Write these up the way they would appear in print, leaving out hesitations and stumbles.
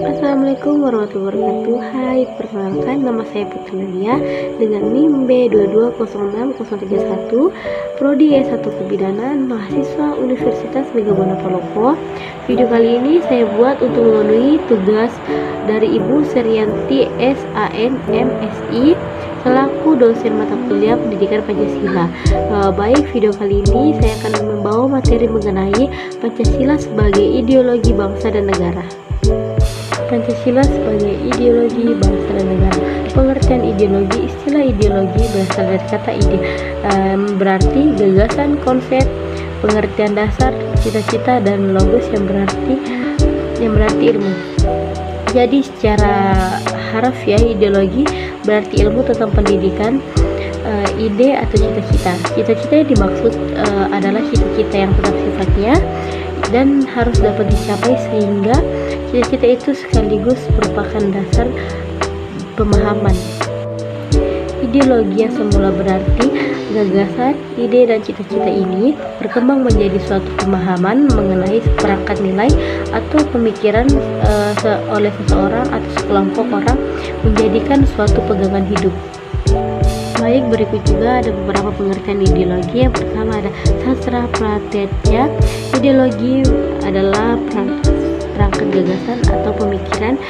Assalamualaikum warahmatullahi wabarakatuh. Hai, perkenalkan nama saya Putri Nadia dengan NIM B2206031, Prodi S1 Kebidanan, mahasiswa Universitas Megabona Palopo. Video kali ini saya buat untuk memenuhi tugas dari Ibu Serianti SAN MSI selaku dosen mata kuliah Pendidikan Pancasila. Baik, video kali ini saya akan membawa materi mengenai Pancasila sebagai ideologi bangsa dan negara. Pancasila sebagai ideologi bangsa dan negara. Pengertian ideologi, istilah ideologi berasal dari kata ide, berarti gagasan, konsep, pengertian dasar, cita-cita, dan logos yang berarti ilmu. Jadi secara harfiah ideologi berarti ilmu tentang pendidikan, ide atau cita-cita. Cita-cita yang dimaksud adalah cita-cita yang tetap sifatnya dan harus dapat dicapai, sehingga cita-cita itu sekaligus merupakan dasar pemahaman. Ideologi yang semula berarti gagasan, ide, dan cita-cita ini berkembang menjadi suatu pemahaman mengenai perangkat nilai atau pemikiran oleh seseorang atau sekelompok orang, menjadikan suatu pegangan hidup. Baik, berikut juga ada beberapa pengertian ideologi. Yang pertama ada Sastra Pratetya. Ideologi adalah perangkat gagasan atau pemikiran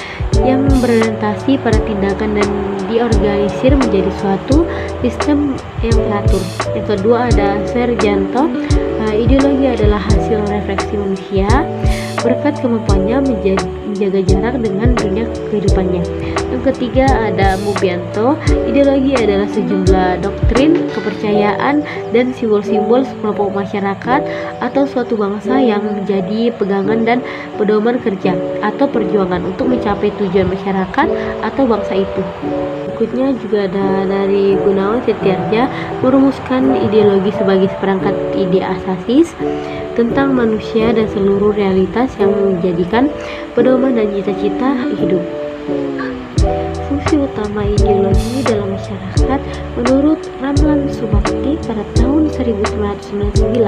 yang berorientasi pada tindakan dan diorganisir menjadi suatu sistem yang teratur. Yang kedua ada Serjanto. Ideologi adalah hasil refleksi manusia berkat kemampuannya menjaga jarak dengan dunia kehidupannya. Yang ketiga ada Mubianto. Ideologi adalah sejumlah doktrin, kepercayaan, dan simbol-simbol sekelompok masyarakat atau suatu bangsa yang menjadi pegangan dan pedoman kerja atau perjuangan untuk mencapai tujuan masyarakat atau bangsa itu. Berikutnya juga ada dari Gunawan Setiarja, merumuskan ideologi sebagai seperangkat ide asasis tentang manusia dan seluruh realitas yang menjadikan pedoman dan cita-cita hidup. Fungsi utama ideologi dalam masyarakat menurut Ramlan Subakti pada tahun 1999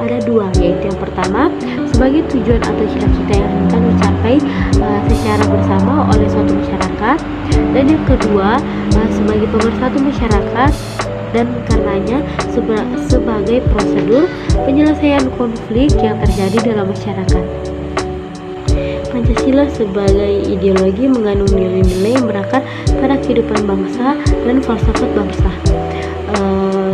ada dua, yaitu yang pertama sebagai tujuan atau cita-cita yang akan dicapai secara bersama oleh suatu masyarakat, dan yang kedua sebagai pemersatu masyarakat dan karenanya sebagai prosedur penyelesaian konflik yang terjadi dalam masyarakat. Pancasila sebagai ideologi mengandung nilai-nilai yang berakar pada kehidupan bangsa dan falsafat bangsa.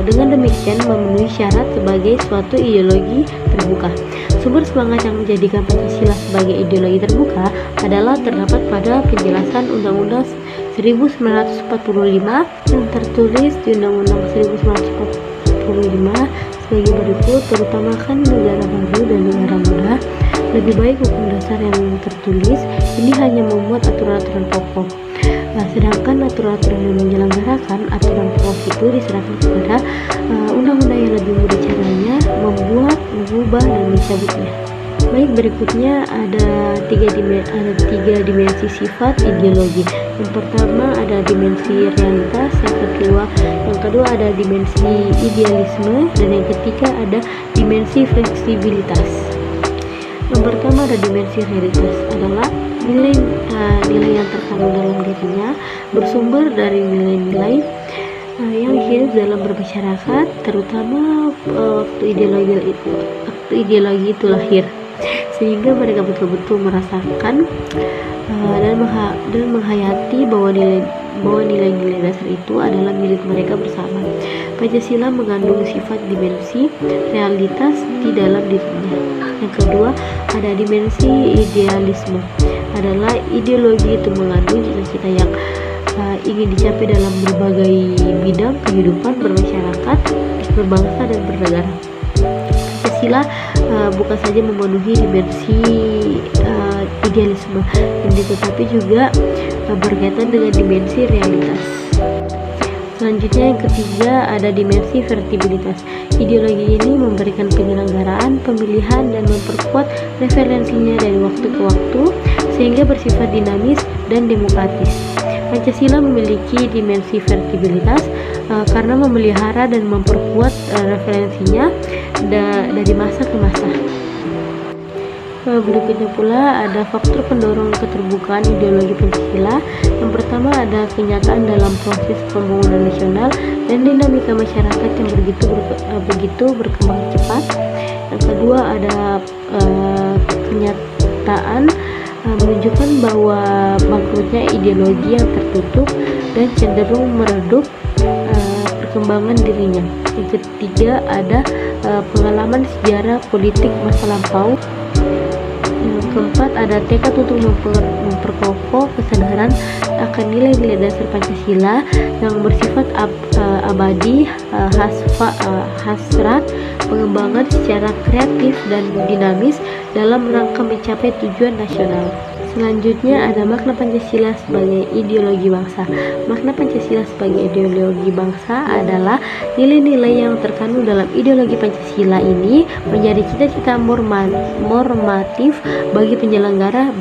Dengan demikian memenuhi syarat sebagai suatu ideologi terbuka. Sumber semangat yang menjadikan Pancasila sebagai ideologi terbuka adalah terdapat pada penjelasan Undang-Undang 1945 yang tertulis di Undang-Undang 1945 sebagai berikut: terutamakan negara baru dan negara muda, lebih baik hukum dasar yang tertulis ini hanya memuat aturan-aturan pokok. Sedangkan aturan-aturan yang menyelenggarakan aturan pokok itu diserahkan kepada undang-undang yang lebih mudah caranya membuat, mengubah, dan mencabutnya. Baik, berikutnya ada tiga dimensi sifat ideologi. Yang pertama ada dimensi realitas, yang kedua ada dimensi idealisme, dan yang ketiga ada dimensi fleksibilitas. Yang pertama ada dimensi realitas, adalah nilai yang terkandung dalam dirinya bersumber dari nilai-nilai yang hidup dalam bermasyarakat, terutama waktu ideologi itu lahir, sehingga mereka betul-betul merasakan dan menghayati bahwa nilai-nilai dasar itu adalah milik mereka bersama. Pancasila mengandung sifat dimensi realitas di dalam dirinya. Yang kedua ada dimensi idealisme, adalah ideologi itu mengandung cita-cita yang ingin dicapai dalam berbagai bidang kehidupan bermasyarakat, berbangsa, dan bernegara. Pancasila bukan saja memenuhi dimensi idealisme ini, tetapi juga berkaitan dengan dimensi realitas. Selanjutnya yang ketiga ada dimensi vertibilitas. Ideologi ini memberikan penyelenggaraan, pemilihan, dan memperkuat referensinya dari waktu ke waktu sehingga bersifat dinamis dan demokratis. Pancasila memiliki dimensi vertibilitas karena memelihara dan memperkuat referensinya dari masa ke masa. Berikutnya pula ada faktor pendorong keterbukaan ideologi Pancasila. Yang pertama ada kenyataan dalam proses pembangunan nasional dan dinamika masyarakat yang begitu berkembang cepat. Yang kedua ada kenyataan menunjukkan bahwa bangkrutnya ideologi yang tertutup dan cenderung meredup perkembangan dirinya. Yang ketiga ada pengalaman sejarah politik masa lampau. Yang keempat ada tekad untuk memperkokoh kesadaran akan nilai-nilai dasar Pancasila yang bersifat abadi, hasrat pengembangan secara kreatif dan dinamis dalam rangka mencapai tujuan nasional. Selanjutnya ada makna Pancasila sebagai ideologi bangsa. Makna Pancasila sebagai ideologi bangsa adalah nilai-nilai yang terkandung dalam ideologi Pancasila ini menjadi cita-cita normatif bagi penyelenggara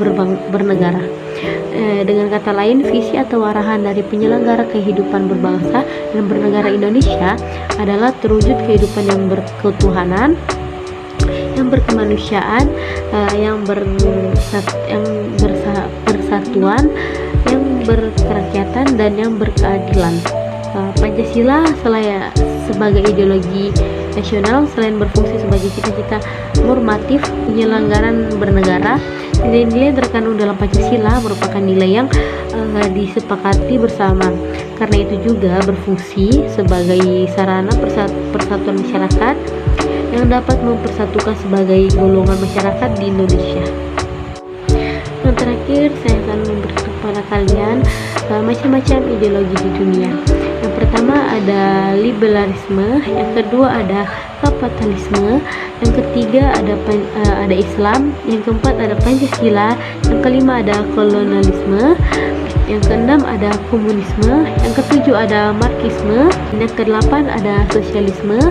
bernegara. Dengan kata lain, visi atau arahan dari penyelenggara kehidupan berbangsa dan bernegara Indonesia adalah terwujud kehidupan yang berketuhanan, yang berkemanusiaan, yang bersatuan, yang berkerakyatan, dan yang berkeadilan. Pancasila sebagai ideologi nasional selain berfungsi sebagai cita-cita normatif penyelenggaraan bernegara, nilai-nilai terkandung dalam Pancasila merupakan nilai yang disepakati bersama. Karena itu juga berfungsi sebagai sarana persatuan masyarakat yang dapat mempersatukan sebagai golongan masyarakat di Indonesia. Yang terakhir, saya akan memberi kepada kalian macam-macam ideologi di dunia. Yang pertama ada liberalisme, yang kedua ada kapitalisme, yang ketiga ada Islam, yang keempat ada Pancasila, yang kelima ada kolonialisme, yang keenam ada komunisme, yang ketujuh ada marxisme, yang kedelapan ada sosialisme,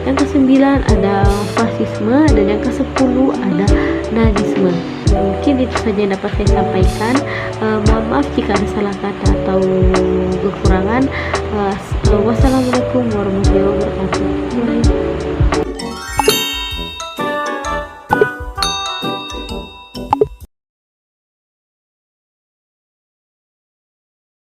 yang kesembilan ada fasisme, dan yang kesepuluh ada nazisme. Mungkin itu saja yang dapat saya sampaikan. Mohon maaf jika ada salah kata atau kekurangan. Wassalamualaikum warahmatullahi wabarakatuh.